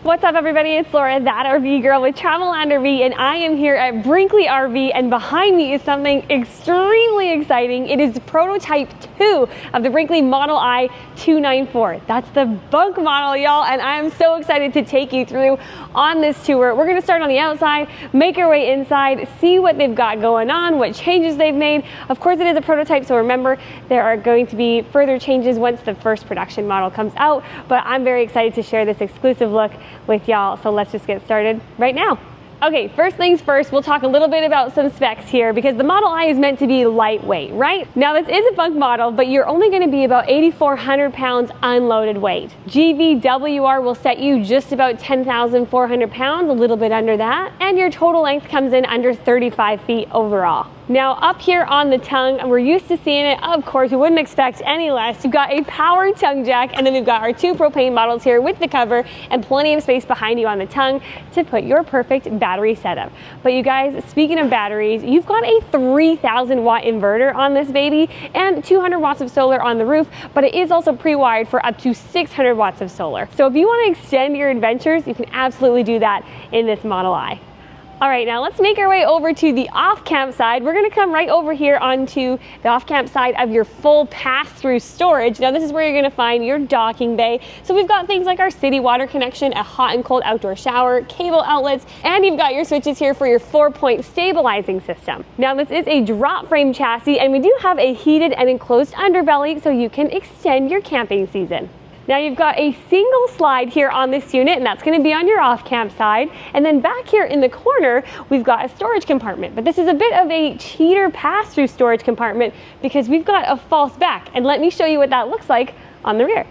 What's up everybody, it's Laura, that RV girl with Travelland RV, and I am here at Brinkley RV, and behind me is something extremely exciting. It is prototype 2 of the Brinkley Model I 294. That's the Bunk model, y'all, and I am so excited to take you through on this tour. We're gonna start on the outside, make our way inside, see what they've got going on, what changes they've made. Of course, it is a prototype, so remember, there are going to be further changes once the first production model comes out, but I'm very excited to share this exclusive look with y'all, so let's just get started right now. Okay, first things first, we'll talk a little bit about some specs here because the Model I is meant to be lightweight, right? Now this is a Bunk model, but you're only gonna be about 8,400 pounds unloaded weight. GVWR will set you just about 10,400 pounds, a little bit under that, and your total length comes in under 35 feet overall. Now up here on the tongue, we're used to seeing it, of course, we wouldn't expect any less. You've got a power tongue jack, and then we've got our 2 propane bottles here with the cover and plenty of space behind you on the tongue to put your perfect battery setup. But you guys, speaking of batteries, you've got a 3,000 watt inverter on this baby and 200 watts of solar on the roof, but it is also pre-wired for up to 600 watts of solar. So if you want to extend your adventures, you can absolutely do that in this Model I. All right, now let's make our way over to the off-camp side. We're gonna come right over here onto the off-camp side of your full pass-through storage. Now this is where you're gonna find your docking bay. So we've got things like our city water connection, a hot and cold outdoor shower, cable outlets, and you've got your switches here for your 4-point stabilizing system. Now this is a drop frame chassis, and we do have a heated and enclosed underbelly so you can extend your camping season. Now you've got a single slide here on this unit, and that's gonna be on your off-camp side. And then back here in the corner, we've got a storage compartment. But this is a bit of a cheater pass-through storage compartment because we've got a false back. And let me show you what that looks like on the rear.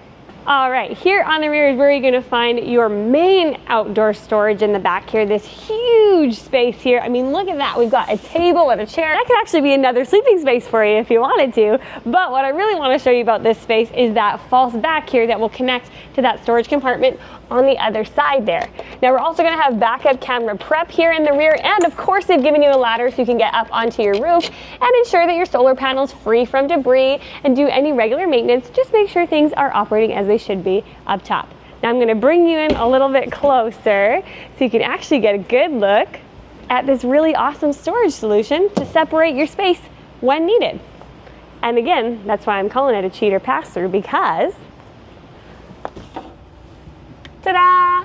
All right, here on the rear is where you're gonna find your main outdoor storage in the back here, this huge space here. I mean, look at that. We've got a table and a chair. That could actually be another sleeping space for you if you wanted to. But what I really wanna show you about this space is that false back here that will connect to that storage compartment on the other side there. Now we're also gonna have backup camera prep here in the rear, and of course they've given you a ladder so you can get up onto your roof and ensure that your solar panel's free from debris and do any regular maintenance. Just make sure things are operating as they should be up top. Now I'm gonna bring you in a little bit closer so you can actually get a good look at this really awesome storage solution to separate your space when needed. And again, that's why I'm calling it a cheater pass-through, because ta-da!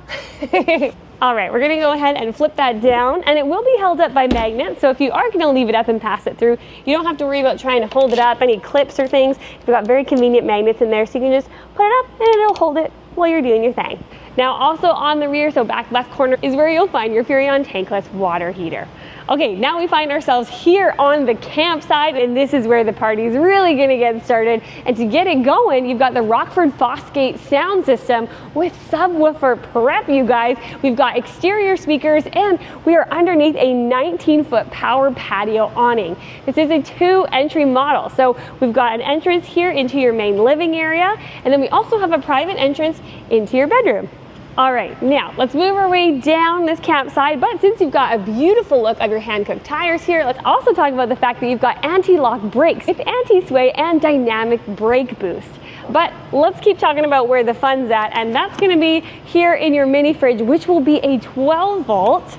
All right, we're gonna go ahead and flip that down, and it will be held up by magnets. So if you are gonna leave it up and pass it through, you don't have to worry about trying to hold it up, any clips or things. We've got very convenient magnets in there, so you can just put it up and it'll hold it while you're doing your thing. Now also on the rear, so back left corner, is where you'll find your Furrion tankless water heater. Okay, now we find ourselves here on the campsite, and this is where the party's really gonna get started. And to get it going, you've got the Rockford Fosgate sound system with subwoofer prep, you guys. We've got exterior speakers, and we are underneath a 19-foot power patio awning. This is a 2-entry model. So we've got an entrance here into your main living area, and then we also have a private entrance into your bedroom. All right, now let's move our way down this campsite, but since you've got a beautiful look of your hand-cooked tires here, let's also talk about the fact that you've got anti-lock brakes with anti-sway and dynamic brake boost. But let's keep talking about where the fun's at, and that's gonna be here in your mini fridge, which will be a 12-volt.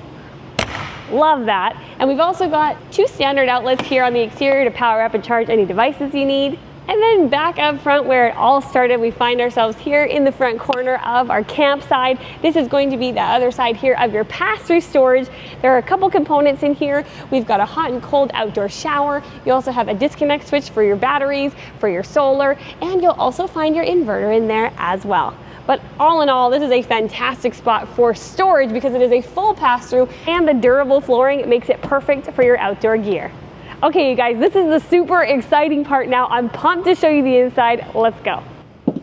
Love that. And we've also got 2 standard outlets here on the exterior to power up and charge any devices you need. And then back up front where it all started, we find ourselves here in the front corner of our campsite. This is going to be the other side here of your pass-through storage. There are a couple components in here. We've got a hot and cold outdoor shower. You also have a disconnect switch for your batteries, for your solar, and you'll also find your inverter in there as well. But all in all, this is a fantastic spot for storage because it is a full pass-through, and the durable flooring makes it perfect for your outdoor gear. Okay, you guys, this is the super exciting part now. I'm pumped to show you the inside. Let's go.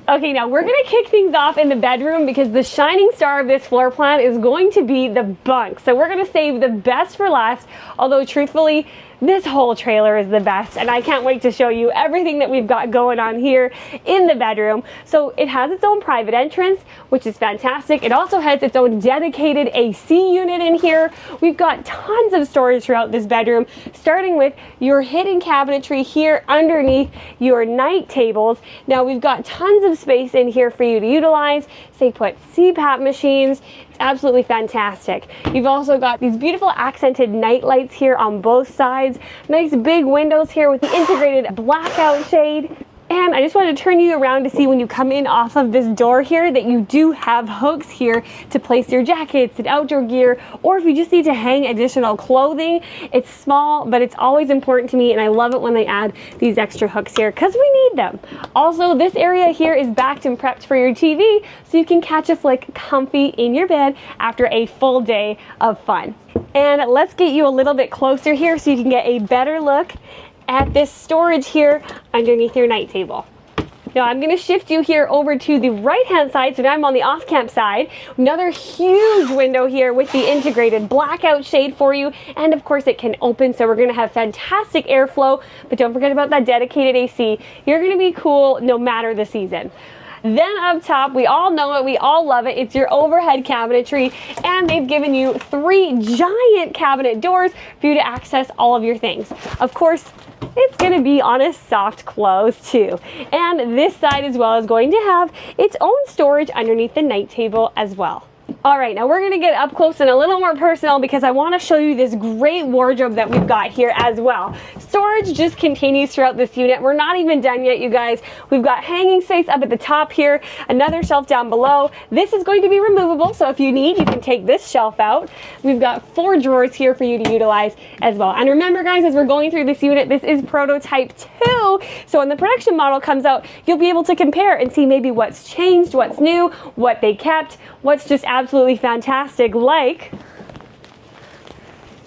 Okay, now we're gonna kick things off in the bedroom because the shining star of this floor plan is going to be the bunk. So we're gonna save the best for last, although truthfully, This whole trailer is the best, and I can't wait to show you everything that we've got going on here in the bedroom. So it has its own private entrance, which is fantastic. It also has its own dedicated AC unit in here. We've got tons of storage throughout this bedroom, starting with your hidden cabinetry here underneath your night tables. Now we've got tons of space in here for you to utilize. They put CPAP machines. It's absolutely fantastic. You've also got these beautiful accented night lights here on both sides. Nice big windows here with the integrated blackout shade. And I just wanted to turn you around to see when you come in off of this door here that you do have hooks here to place your jackets and outdoor gear, or if you just need to hang additional clothing. It's small, but it's always important to me, and I love it when they add these extra hooks here because we need them. Also, this area here is backed and prepped for your TV, so you can catch a flick comfy in your bed after a full day of fun. And let's get you a little bit closer here so you can get a better look at this storage here underneath your night table. Now I'm going to shift you here over to the right hand side, so now I'm on the off camp side. Another huge window here with the integrated blackout shade for you, and of course it can open, so we're going to have fantastic airflow, but don't forget about that dedicated AC. You're going to be cool no matter the season. Then up top, we all know it, we all love it, it's your overhead cabinetry, and they've given you 3 giant cabinet doors for you to access all of your things. Of course, it's going to be on a soft close too. And this side as well is going to have its own storage underneath the night table as well. All right, now we're going to get up close and a little more personal because I want to show you this great wardrobe that we've got here as well. Storage just continues throughout this unit. We're not even done yet, you guys. We've got hanging space up at the top here, another shelf down below. This is going to be removable, so if you need, you can take this shelf out. We've got 4 drawers here for you to utilize as well. And remember, guys, as we're going through this unit, this is prototype 2, so when the production model comes out, you'll be able to compare and see maybe what's changed, what's new, what they kept, what's just absolutely fantastic, like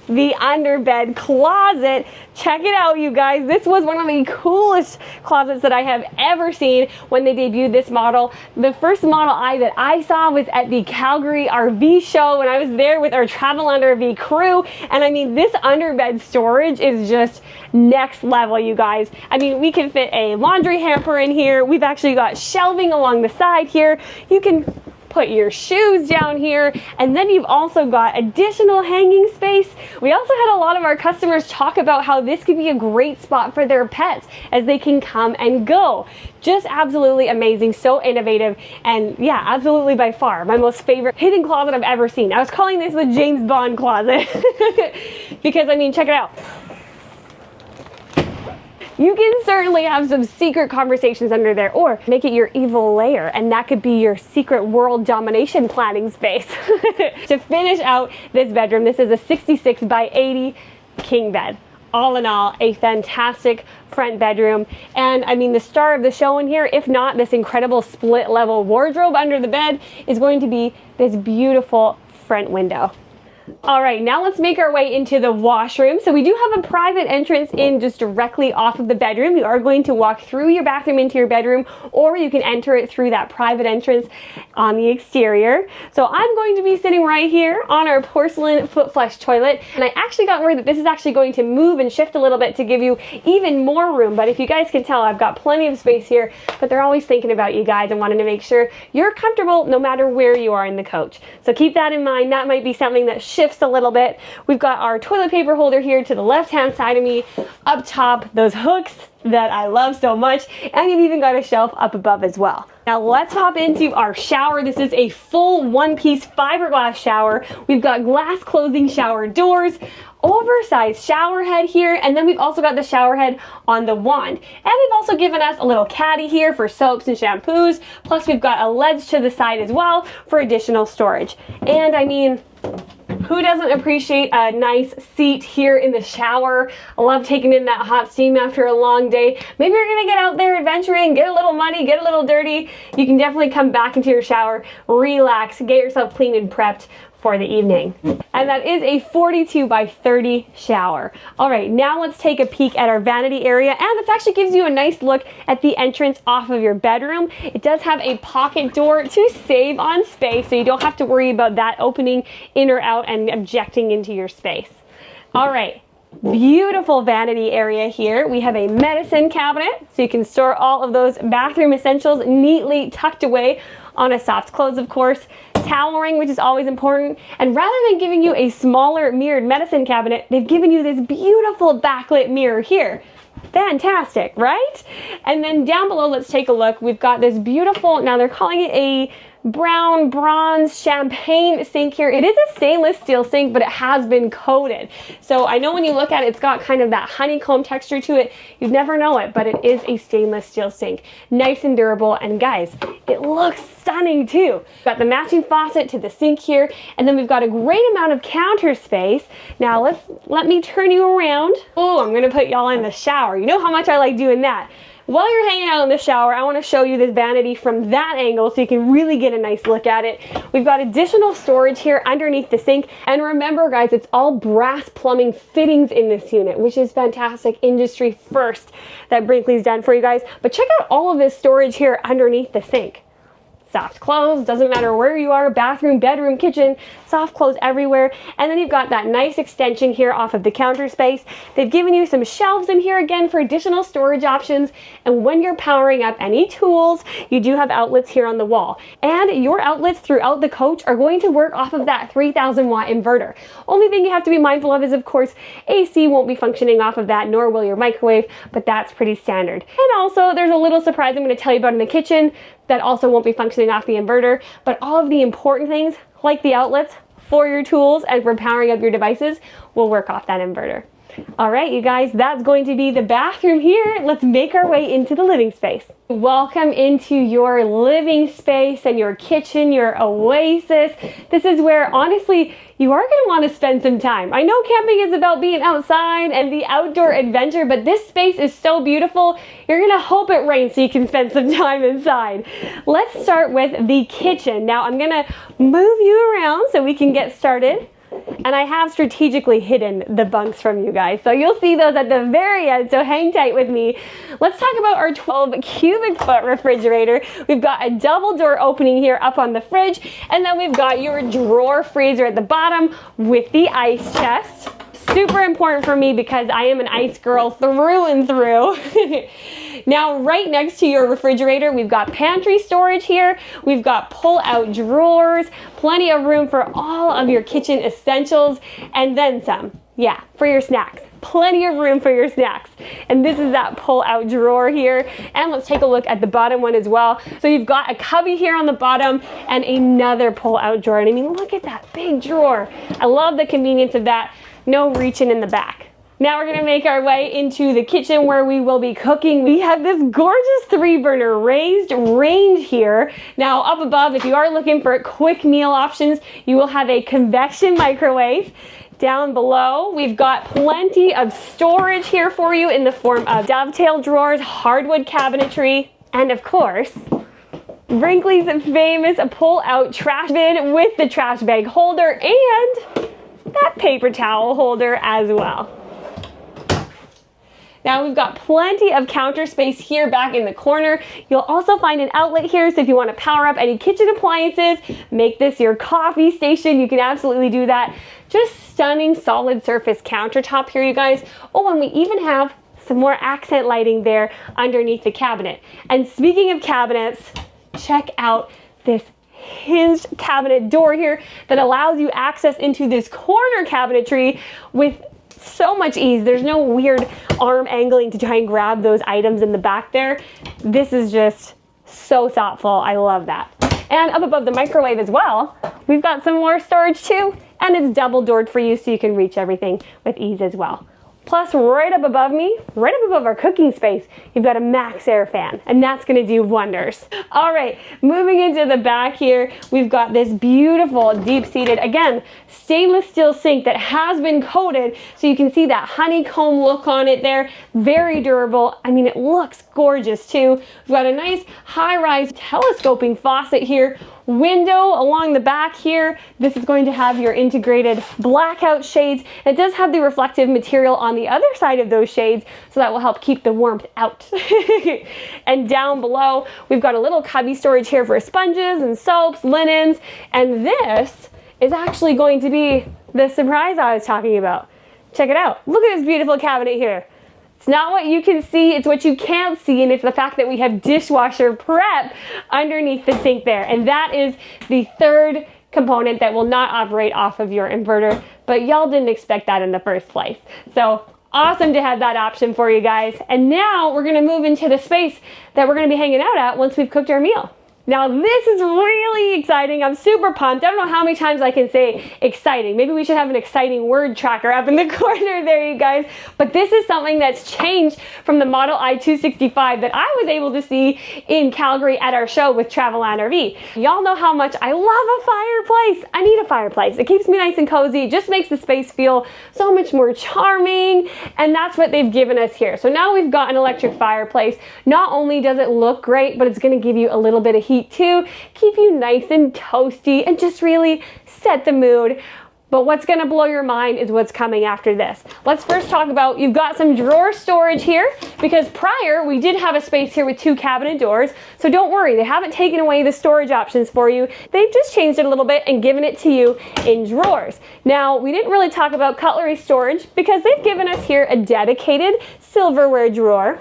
the underbed closet. Check it out, you guys. This was one of the coolest closets that I have ever seen when they debuted this model. The first Model I that I saw was at the Calgary RV show when I was there with our Travel Under RV crew. And I mean, this underbed storage is just next level, you guys. I mean, we can fit a laundry hamper in here. We've actually got shelving along the side here. You can put your shoes down here, and then you've also got additional hanging space. We also had a lot of our customers talk about how this could be a great spot for their pets as they can come and go. Just absolutely amazing, so innovative, and yeah, absolutely by far my most favorite hidden closet I've ever seen. I was calling this the James Bond closet because I mean, check it out. You can certainly have some secret conversations under there, or make it your evil lair, and that could be your secret world domination planning space. To finish out this bedroom, this is a 66 by 80 king bed. All in all, a fantastic front bedroom. And I mean, the star of the show in here, if not this incredible split level wardrobe under the bed, is going to be this beautiful front window. All right, now let's make our way into the washroom. So we do have a private entrance in just directly off of the bedroom. You are going to walk through your bathroom into your bedroom, or you can enter it through that private entrance on the exterior. So I'm going to be sitting right here on our porcelain foot flush toilet, and I actually got word that this is actually going to move and shift a little bit to give you even more room. But if you guys can tell, I've got plenty of space here, but they're always thinking about you guys and wanting to make sure you're comfortable no matter where you are in the coach. So keep that in mind. That might be something that shifts a little bit. We've got our toilet paper holder here to the left hand side of me. Up top, those hooks that I love so much, and you've even got a shelf up above as well. Now let's hop into our shower. This is a full one-piece fiberglass shower. We've got glass closing shower doors, oversized shower head here, and then we've also got the shower head on the wand. And they've also given us a little caddy here for soaps and shampoos, plus we've got a ledge to the side as well for additional storage. And I mean, who doesn't appreciate a nice seat here in the shower? I love taking in that hot steam after a long day. Maybe you're gonna get out there adventuring, get a little muddy, get a little dirty. You can definitely come back into your shower, relax, get yourself clean and prepped for the evening. And that is a 42 by 30 shower. All right, now let's take a peek at our vanity area, and this actually gives you a nice look at the entrance off of your bedroom. It does have a pocket door to save on space, so you don't have to worry about that opening in or out and objecting into your space. All right, beautiful vanity area here. We have a medicine cabinet, so you can store all of those bathroom essentials neatly tucked away on a soft close, of course. Toweling, which is always important. And rather than giving you a smaller mirrored medicine cabinet, they've given you this beautiful backlit mirror here. Fantastic, right? And then down below, let's take a look. We've got this beautiful, now they're calling it a brown, bronze, champagne sink here. It is a stainless steel sink, but it has been coated. So I know when you look at it, it's got kind of that honeycomb texture to it. You'd never know it, but it is a stainless steel sink. Nice and durable, and guys, it looks stunning too. We've got the matching faucet to the sink here, and then we've got a great amount of counter space. Now let me turn you around. Oh, I'm gonna put y'all in the shower. You know how much I like doing that. While you're hanging out in the shower, I want to show you this vanity from that angle so you can really get a nice look at it. We've got additional storage here underneath the sink. And remember guys, it's all brass plumbing fittings in this unit, which is fantastic, industry first that Brinkley's done for you guys. But check out all of this storage here underneath the sink. Soft clothes, doesn't matter where you are, bathroom, bedroom, kitchen, soft clothes everywhere. And then you've got that nice extension here off of the counter space. They've given you some shelves in here again for additional storage options. And when you're powering up any tools, you do have outlets here on the wall. And your outlets throughout the coach are going to work off of that 3000 watt inverter. Only thing you have to be mindful of is, of course, AC won't be functioning off of that, nor will your microwave, but that's pretty standard. And also, there's a little surprise I'm going to tell you about in the kitchen that also won't be functioning off the inverter, but all of the important things like the outlets for your tools and for powering up your devices will work off that inverter. All right, you guys, that's going to be the bathroom here. Let's make our way into the living space. Welcome into your living space and your kitchen, your oasis. This is where, honestly, you are going to want to spend some time. I know camping is about being outside and the outdoor adventure, but this space is so beautiful. You're going to hope it rains so you can spend some time inside. Let's start with the kitchen. Now, I'm going to move you around so we can get started. And I have strategically hidden the bunks from you guys, so you'll see those at the very end, so hang tight with me. Let's talk about our 12 cubic foot refrigerator. We've got a double door opening here up on the fridge, and then we've got your drawer freezer at the bottom with the ice chest. Super important for me because I am an ice girl through and through. Now, right next to your refrigerator, we've got pantry storage here. We've got pull-out drawers, plenty of room for all of your kitchen essentials, and then some. Yeah, for your snacks. Plenty of room for your snacks. And this is that pull-out drawer here. And let's take a look at the bottom one as well. So you've got a cubby here on the bottom and another pull-out drawer. And I mean, look at that big drawer. I love the convenience of that. No reaching in the back. Now we're gonna make our way into the kitchen where we will be cooking. We have this gorgeous 3-burner raised range here. Now up above, if you are looking for quick meal options, you will have a convection microwave. Down below, we've got plenty of storage here for you in the form of dovetail drawers, hardwood cabinetry, and of course, Brinkley's famous pull-out trash bin with the trash bag holder and that paper towel holder as well. Now we've got plenty of counter space here back in the corner. You'll also find an outlet here, so if you want to power up any kitchen appliances, make this your coffee station, you can absolutely do that. Just stunning solid surface countertop here, you guys. Oh, and we even have some more accent lighting there underneath the cabinet. And speaking of cabinets, check out this hinged cabinet door here that allows you access into this corner cabinetry with so much ease. There's no weird arm angling to try and grab those items in the back there. This is just so thoughtful. I love that. And up above the microwave as well, we've got some more storage too, and it's double doored for you so you can reach everything with ease as well. Plus, right up above me, right up above our cooking space, you've got a max air fan, and that's gonna do wonders. All right, moving into the back here, we've got this beautiful deep-seated, again, stainless steel sink that has been coated, so you can see that honeycomb look on it there. Very durable. I mean, it looks gorgeous too. We've got a nice high-rise telescoping faucet here. Window along the back here. This is going to have your integrated blackout shades. It does have the reflective material on the other side of those shades, so that will help keep the warmth out. And down below, we've got a little cubby storage here for sponges and soaps, linens, and this is actually going to be the surprise I was talking about. Check it out. Look at this beautiful cabinet here. It's not what you can see, it's what you can't see, and it's the fact that we have dishwasher prep underneath the sink there. And that is the third component that will not operate off of your inverter, but y'all didn't expect that in the first place. So awesome to have that option for you guys. And now we're gonna move into the space that we're gonna be hanging out at once we've cooked our meal. Now this is really exciting. I'm super pumped. I don't know how many times I can say exciting. Maybe we should have an exciting word tracker up in the corner there, you guys. But this is something that's changed from the Model I 265 that I was able to see in Calgary at our show with Travelland RV. Y'all know how much I love a fireplace. I need a fireplace. It keeps me nice and cozy. It just makes the space feel so much more charming. And that's what they've given us here. So now we've got an electric fireplace. Not only does it look great, but it's going to give you a little bit of heat too, keep you nice and toasty and just really set the mood. But what's going to blow your mind is what's coming after this. Let's first talk about, you've got some drawer storage here, because prior we did have a space here with 2 cabinet doors. So don't worry, they haven't taken away the storage options for you. They've just changed it a little bit and given it to you in drawers. Now, we didn't really talk about cutlery storage because they've given us here a dedicated silverware drawer.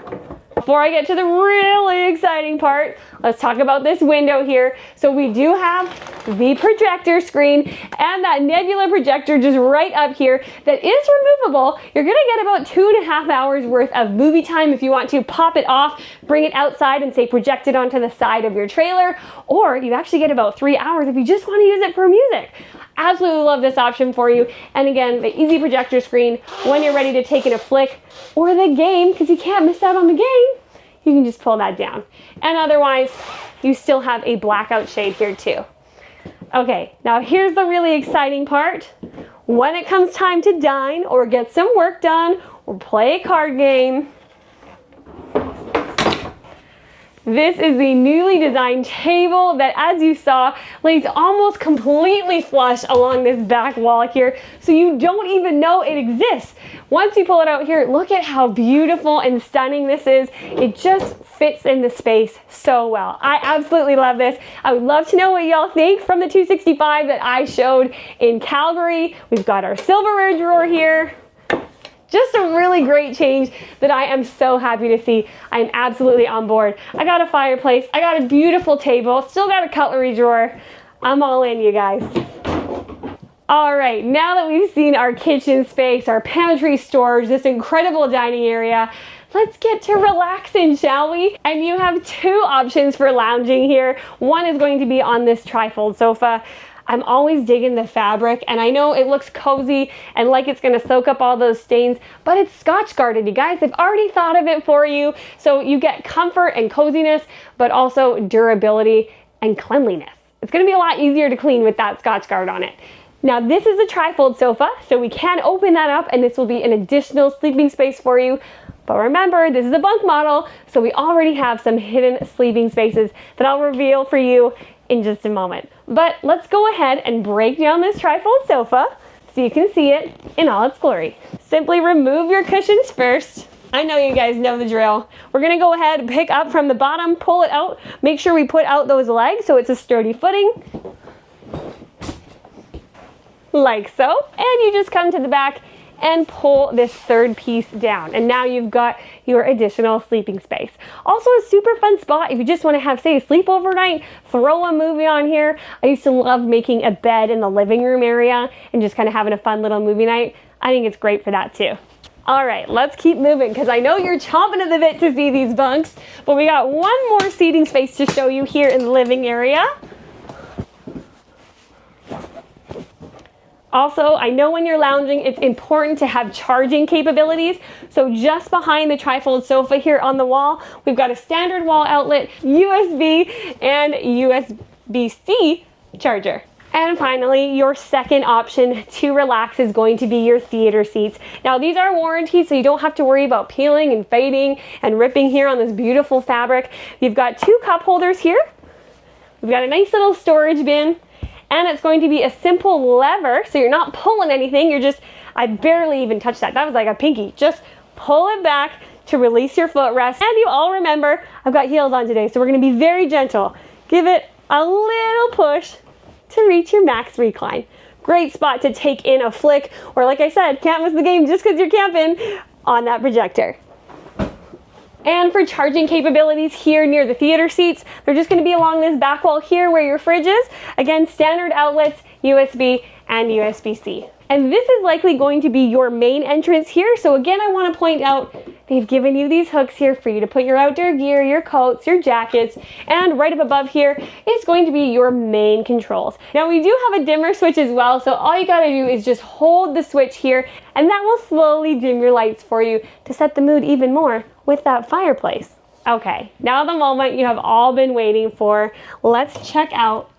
Before I get to the really exciting part, let's talk about this window here. So we do have the projector screen and that Nebula projector just right up here that is removable. You're gonna get about 2.5 hours worth of movie time if you want to pop it off, bring it outside and say project it onto the side of your trailer, or you actually get about 3 hours if you just want to use it for music. Absolutely love this option for you. And again, the easy projector screen when you're ready to take in a flick or the game, because you can't miss out on the game, you can just pull that down. And otherwise, you still have a blackout shade here too. Okay, now here's the really exciting part. When it comes time to dine or get some work done or play a card game, this is the newly designed table that, as you saw, lays almost completely flush along this back wall here, so you don't even know it exists. Once you pull it out here, look at how beautiful and stunning this is. It just fits in the space so well. I absolutely love this. I would love to know what y'all think from the 265 that I showed in Calgary. We've got our silverware drawer here. Just a really great change that I am so happy to see. I'm absolutely on board. I got a fireplace, I got a beautiful table, still got a cutlery drawer. I'm all in, you guys. All right, now that we've seen our kitchen space, our pantry storage, this incredible dining area, let's get to relaxing, shall we? And you have 2 options for lounging here. One is going to be on this trifold sofa. I'm always digging the fabric, and I know it looks cozy and like it's gonna soak up all those stains, but it's Scotch guarded, you guys. They've already thought of it for you, so you get comfort and coziness, but also durability and cleanliness. It's gonna be a lot easier to clean with that Scotch guard on it. Now this is a trifold sofa, so we can open that up and this will be an additional sleeping space for you. But remember, this is a bunk model, so we already have some hidden sleeping spaces that I'll reveal for you in just a moment. But let's go ahead and break down this trifold sofa so you can see it in all its glory. Simply remove your cushions first. I know you guys know the drill. We're gonna go ahead and pick up from the bottom, pull it out, make sure we put out those legs so it's a sturdy footing. Like so. And you just come to the back and pull this 3rd piece down. And now you've got your additional sleeping space. Also a super fun spot if you just want to have, say, a sleepover night, throw a movie on here. I used to love making a bed in the living room area and just kind of having a fun little movie night. I think it's great for that too. All right, let's keep moving because I know you're chomping at the bit to see these bunks, but we got one more seating space to show you here in the living area. Also, I know when you're lounging, it's important to have charging capabilities. So just behind the trifold sofa here on the wall, we've got a standard wall outlet, USB, and USB-C charger. And finally, your second option to relax is going to be your theater seats. Now, these are warranted, so you don't have to worry about peeling and fading and ripping here on this beautiful fabric. You've got 2 cup holders here. We've got a nice little storage bin. And it's going to be a simple lever, so you're not pulling anything, you're just, I barely even touched that. That was like a pinky. Just pull it back to release your footrest. And you all remember, I've got heels on today, so we're gonna be very gentle. Give it a little push to reach your max recline. Great spot to take in a flick, or like I said, can't miss the game just because you're camping on that projector. And for charging capabilities here near the theater seats, they're just going to be along this back wall here where your fridge is. Again, standard outlets, USB and USB-C. And this is likely going to be your main entrance here. So again, I want to point out they've given you these hooks here for you to put your outdoor gear, your coats, your jackets, and right up above here is going to be your main controls. Now we do have a dimmer switch as well, so all you gotta do is just hold the switch here, and that will slowly dim your lights for you to set the mood even more with that fireplace. Okay, now the moment you have all been waiting for. Let's check out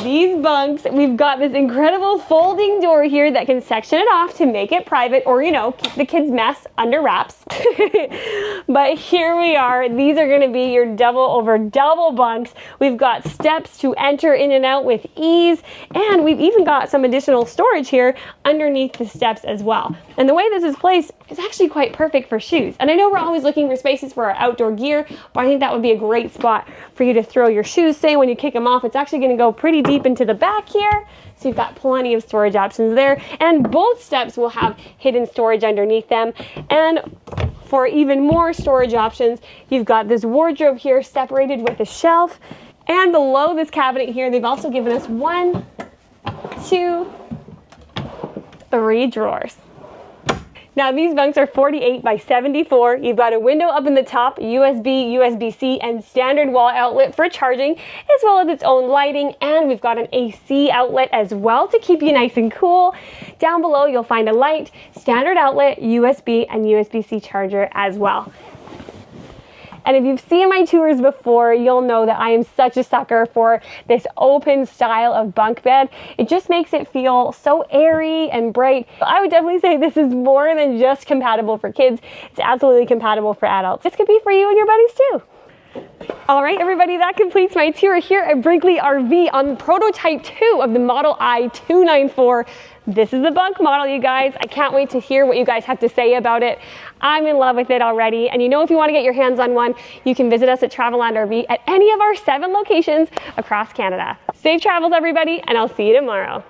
these bunks. We've got this incredible folding door here that can section it off to make it private, or you know, keep the kids' mess under wraps. But here we are. These are gonna be your double over double bunks. We've got steps to enter in and out with ease, and we've even got some additional storage here underneath the steps as well. And the way this is placed is actually quite perfect for shoes. And I know we're always looking for spaces for our outdoor gear, but I think that would be a great spot for you to throw your shoes. Say when you kick them off, it's actually gonna go pretty deep into the back here, so you've got plenty of storage options there, and both steps will have hidden storage underneath them. And for even more storage options, you've got this wardrobe here separated with a shelf, and below this cabinet here they've also given us 1, 2, 3 drawers. Now these bunks are 48 by 74. You've got a window up in the top, USB, USB-C, and standard wall outlet for charging, as well as its own lighting, and we've got an AC outlet as well to keep you nice and cool. Down below you'll find a light, standard outlet, USB, and USB-C charger as well. And if you've seen my tours before, you'll know that I am such a sucker for this open style of bunk bed. It just makes it feel so airy and bright. I would definitely say this is more than just compatible for kids. It's absolutely compatible for adults. This could be for you and your buddies too. All right, everybody, that completes my tour here at Brinkley RV on prototype 2 of the Model I 294. This is the bunk model, you guys. I can't wait to hear what you guys have to say about it. I'm in love with it already. And you know, if you want to get your hands on one, you can visit us at Travelland RV at any of our 7 locations across Canada. Safe travels, everybody, and I'll see you tomorrow.